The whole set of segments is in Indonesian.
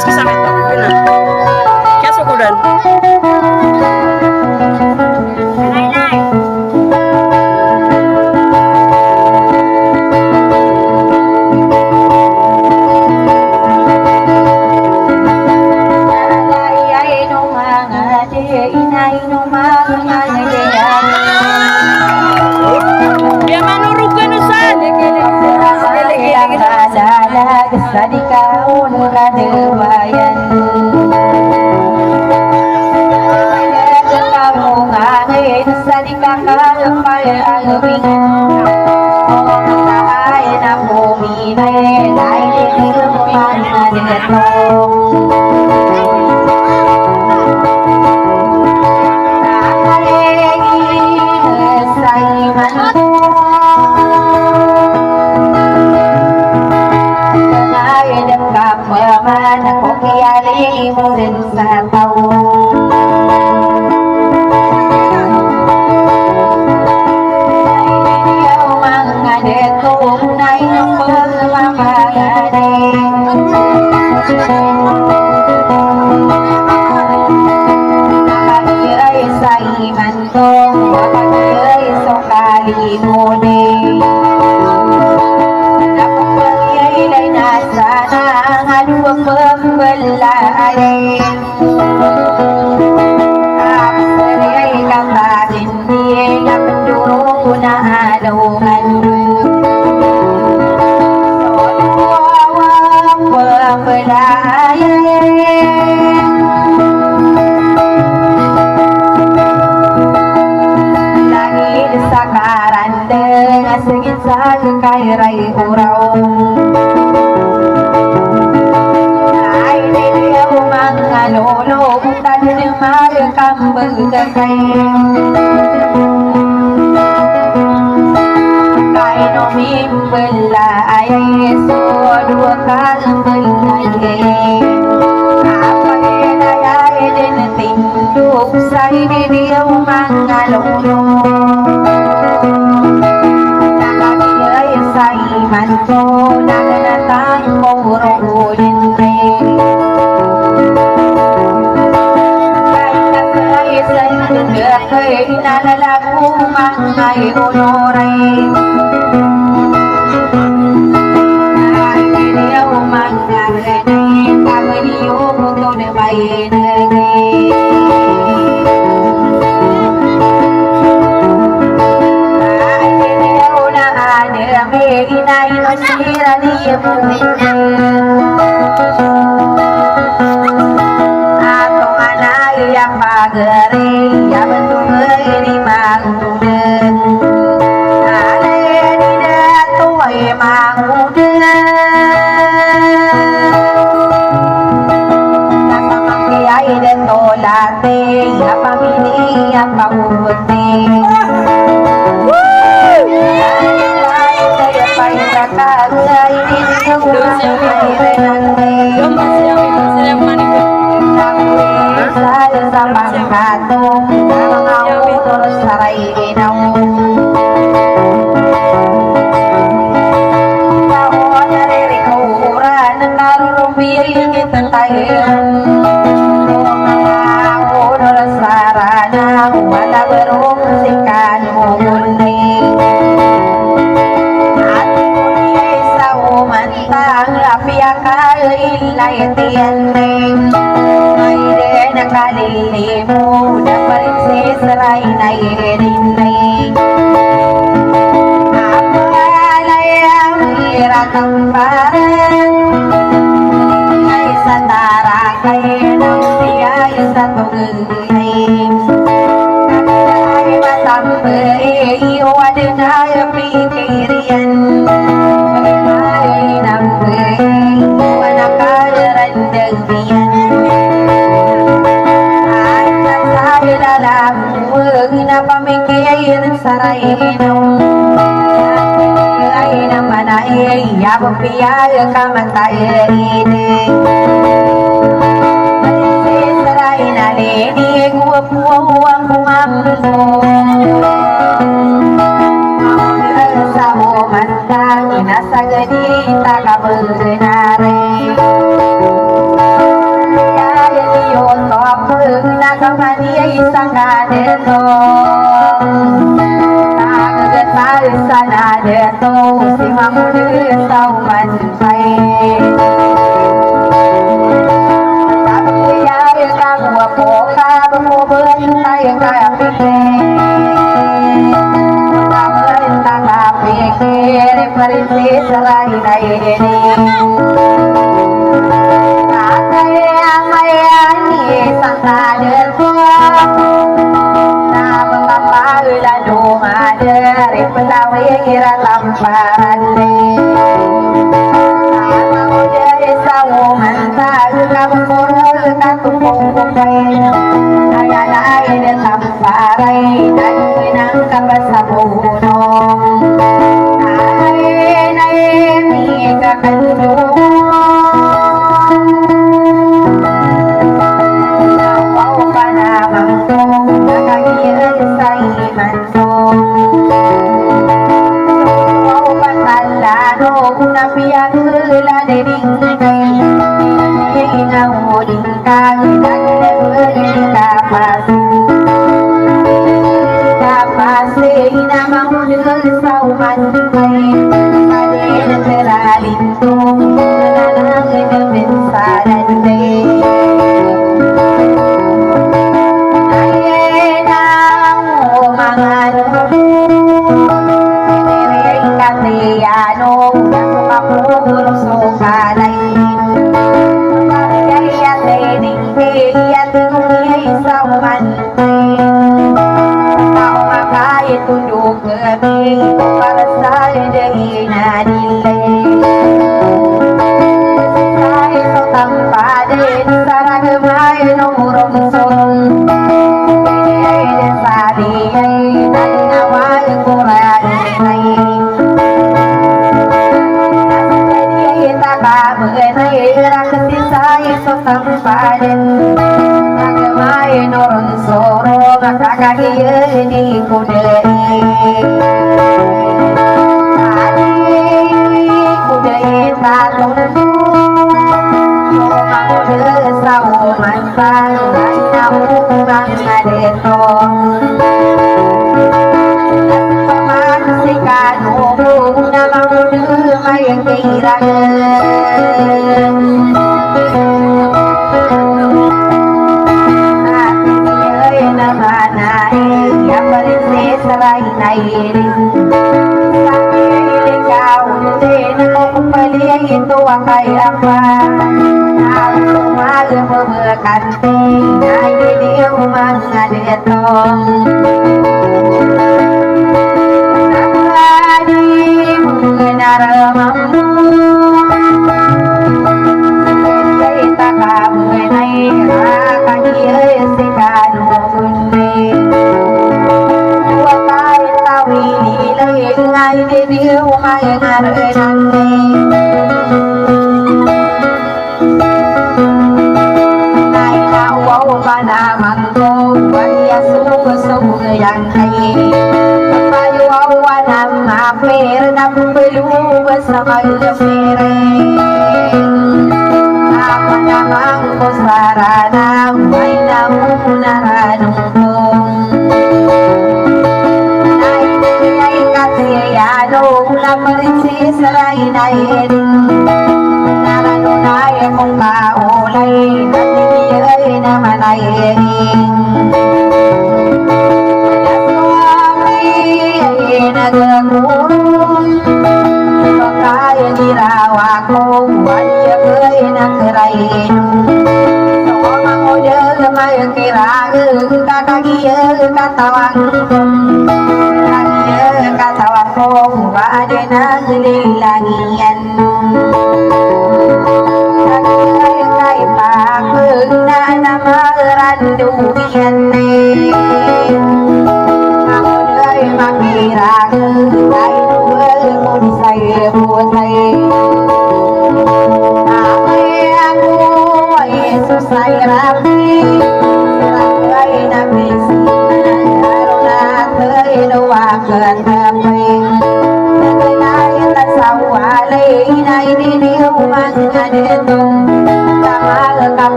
Gas kisah itu. Benar. Kias ukuran. Tadi kau kadewayan kamu ngangin tadi kakak lepal agwing tahay na bumine dahil iluman na dito nakalegin sa iman ko paman ako kiyali mo rin sa taon ayaw mga deto na iyong pagmamagani nakakiyay sa iman ko nakakiyay sa kalimuni pembelai apalagi kata dia yang mendorong guna adungan soal pembelai lagi disakaran dengan segit sakai rai urau lolo utan mar kambal kai kai no mimbela ay so dua kambal kai apa na ay din tinduk sai dia mangalolo nakakiyay sa iman ko naganatang purulin nalalago may honoray naliliyaw magkaranay kamaliyo muto na may nagay naliliyaw na anami inainasira niya mo atong anay ang pagari ya bupia kamanta ini serai naleni gua puang kumamdu sawo mantang ina sagedi tak berenare sangkadeto tagetal sanadeto simamudu sauman pai tabiya kamu apoka bemoben tay kapike taben kapike referensi serai dai ini sangkadeto na mengapa ladu madari pelawi kira lamparan sama udah sawo mantag kampur katupung kumpay kaya lain lamparai dan pinang kabasabunong nae mi kakandung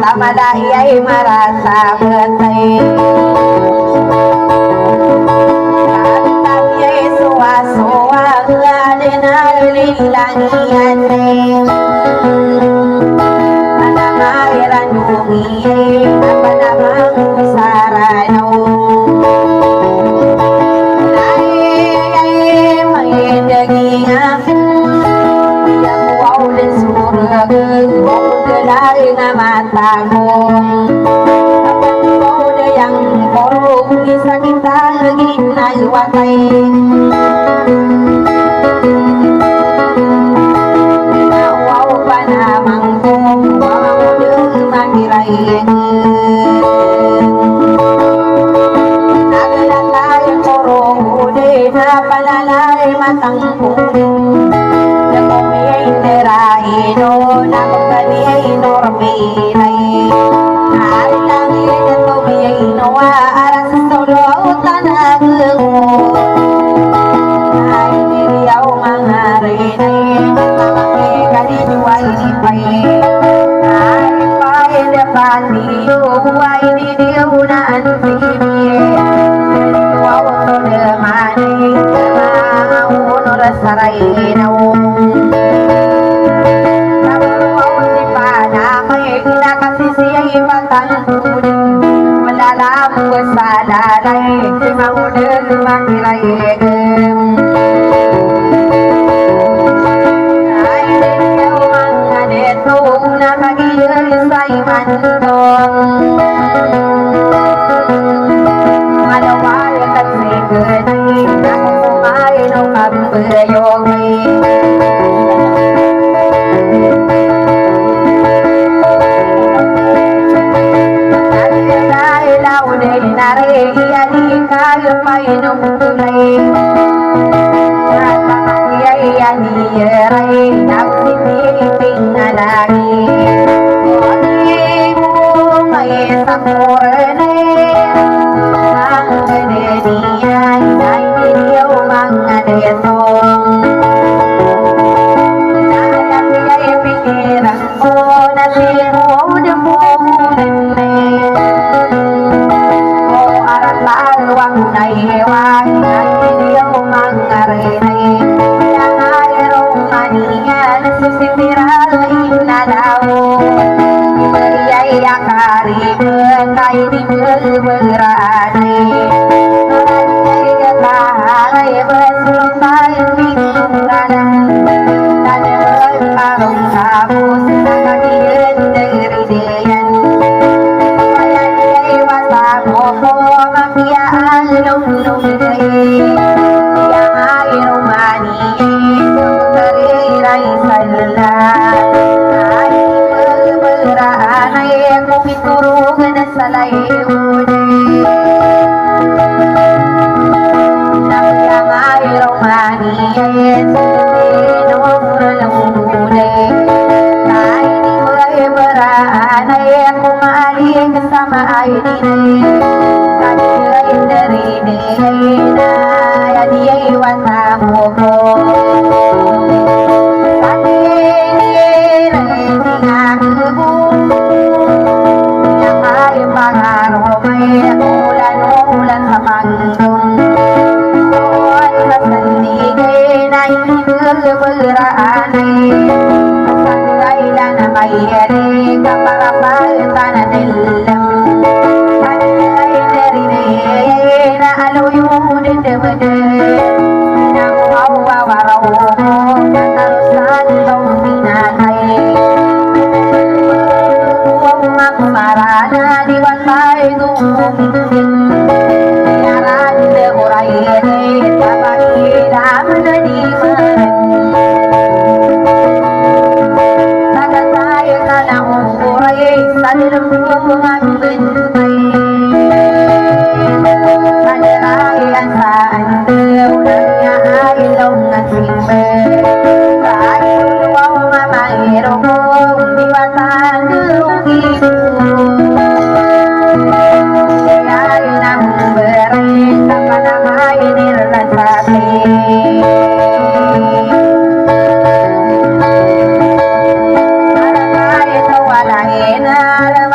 Amalaya marasa betay Kantanya suwa-suwa Adina lilangian Anangairan dungi Apa namang saranaw Nai may dagingan Yang wow dan surag Gelay na mata mo Kapag ikaw na yung korong Isa kita naging nagwatay Nawaw pa namang kong Wawang yung magirayin Nagalatay ang korong Uli na palalay matang kong Neraino nagkani normilay Alangin at tumiyaino aras solo tanagmo Ay niriyaw mga rinay Nakamaki kanijuay ipay Ay pay depan niyo Ay niriyaw na antibi Niriyaw to demani Maunor sarayinaw Malalam ko sa lalay Si maunang makirayegem Ay ninyo mga neto Na magigil sa imandong Malaway at siganay Ako kumain o kambayogay Nari yani kayo painom tulay Matang yani yeray Napsititing na lagi Koni mo may sakurene Ang ganeniyan ay niliyaw mga detong Nalagay pikiran ko na sinod mo Lawang naiwan ay niliyaw mga rinay Yang aerong manian susitiral inalaw Ibigay akariban kay di berberanay Maranay kataharay besulong tayo pinunggalan Tanawag parong kabus na kagiyan dari diyan Bayan ay watang mo Lung-lung day Yang ayaw maniin Kariray sala Ay berberaan Ay kung iturungan na sa layun Yang ayaw maniin Sinong lung-lulay Ay di berberaan Ay kung aling kasama ay dinay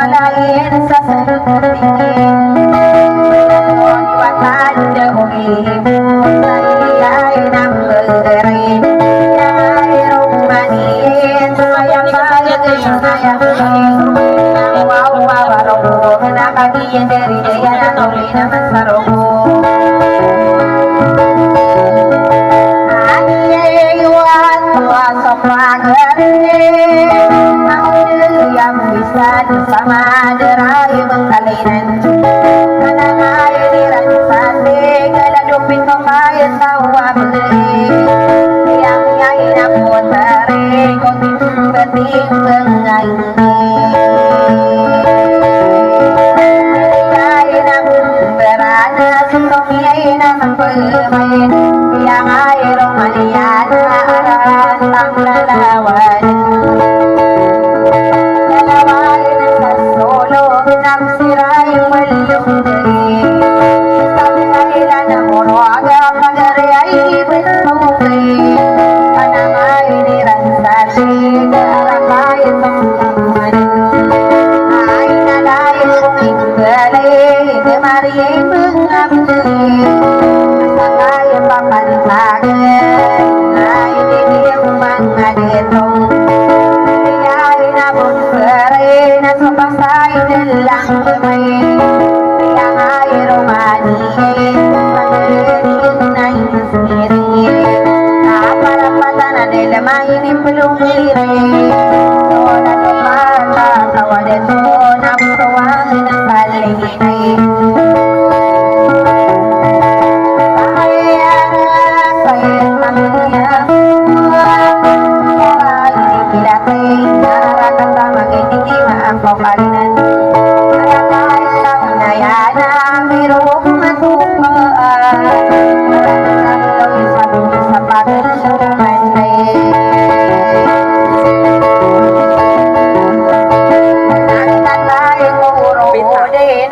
lain sa salutingin Iwatan dahuli Sayay ng berin Nairong maniin Sayang sayang sayang Wow wawarong Nakagiyan dari daya Natuloy naman sa rogo sama derai mengkalinan karena kaya diransate galadupin ko kaya tawa beli yang nyai na putare ko timbeting bengain kaya na berana sutong nyai na mempelmain yang ay romanian aran tang lalawan Nagsiray malung dari Sabi nila na moro aga pagari ay ibig maway Panamay niransasi Karakay tungkuman Ay nalayan kuming galay Gemariay mengabdi Masakay papantagan Ay didiyang mga detong Ay nabon pere na supasay lang kami yang air romani pagdating na isiri para patana de la main pelumire toda tomata tawade to na puruan na palinay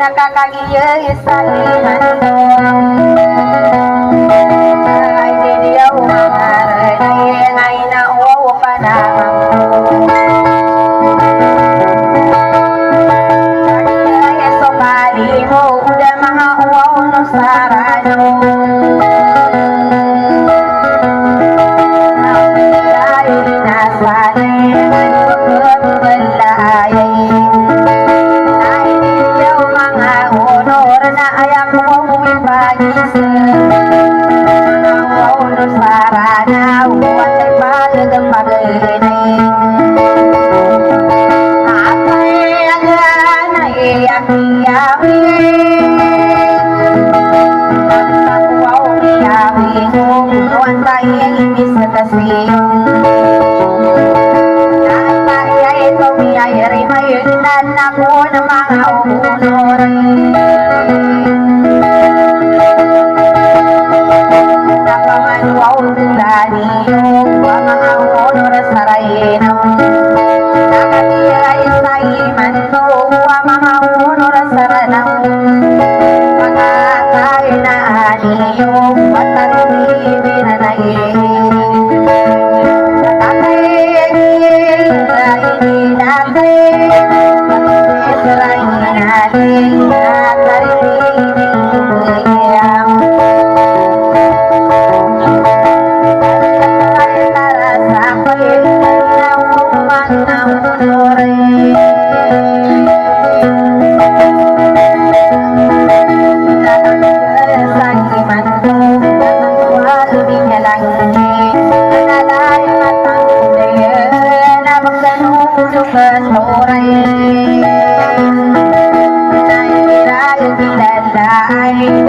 nakakagiya saliman ay di dia umangaray ay nauwaw pa naman kaya sokali mo udah mga uwaw no sarano ay nasanay ay pagkabalay na ayak mo umipagis Ang ulo sarana Uwat ay palagang maganay Apay agan ay iyak-iyawi Nagsakuwa umiyawi Uwan tayo ang ibis na kasiyong Nakatay ay tumiyay Mayunan ako ng mga umunoray Wow tulani wa mga honor sarayeno nakatiyay sa imanto wa mga honor saranang pagkatay na aniyo watarimi na naiin nakatay na ininatay pagsisaray natin natarimi buyam Ay,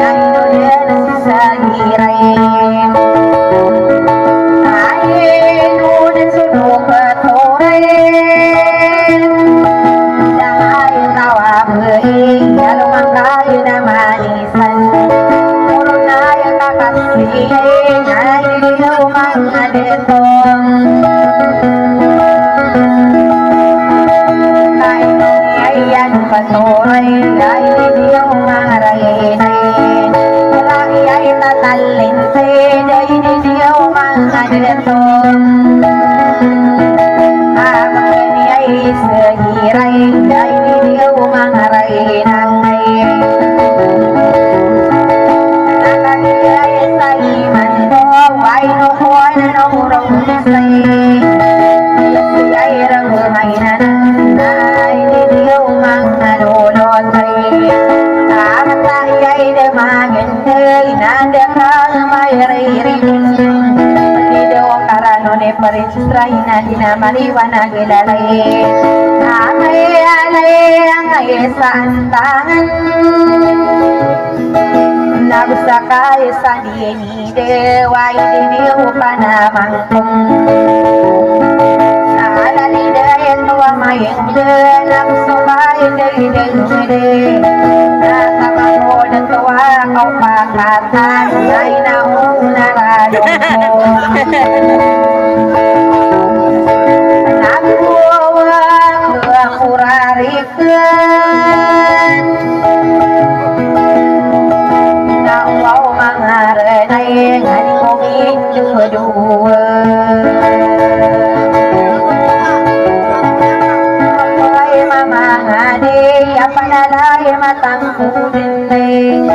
Israina dina maliwanag ilalay Angay angay sa antangan Nagusakay sa diyenide Way diniyo panamangkong Naalalide ito ang mayende Nagusakay dayde Natamakod ang tuwa Kau pakatan Ay naong naradong mo Urarikan Nauwaw mga renay Ngani kong indudua Mamuhay mamangani Apanalay matangkudin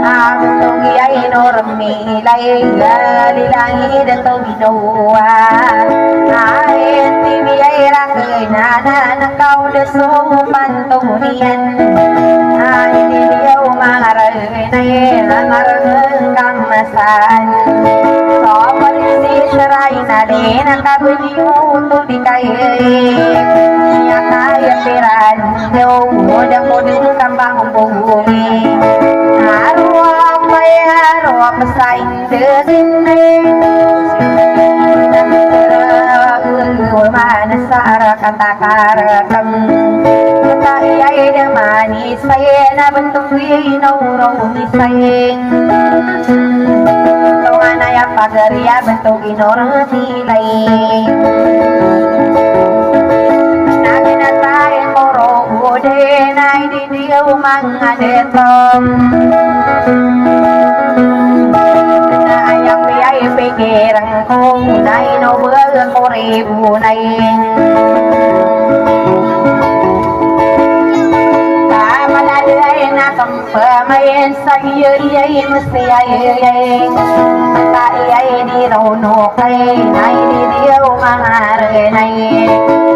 Agutong iyay normilay Galilangid ang tuminawa Ayen tibiyay rakay nana Nakaw desong pantunian Ayen tibiyaw mangaral Naye nangarang kamasan So palisi saray na din Nakabinyo tubikay Siya kaya piran Udah mudeng kambang buhuli Arwah mayarwah pesaing desin Manasara kata-karakam Kata iyay na manis Saya na bentuk inaurong isay Tungan ay pagariya bentuk inorong silay Naginatayin moro ude Nay didiyaw mga detong Pikiran ko na inubag ko ribunay Kamaladay na kampamayin sa iyay masayay Taiyay di raunokay na inidiyaw mga renay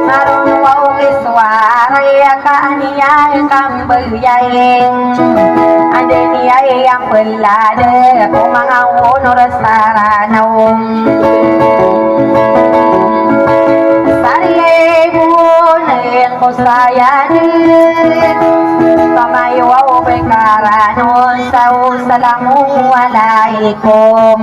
Marunaw iswaray kaaniyay kambayay Ade niyay ang pelade Kung mga unor saranaw Sariyay bunin ko sayanin Pamayaw bekaranon Sa usalamu alaikum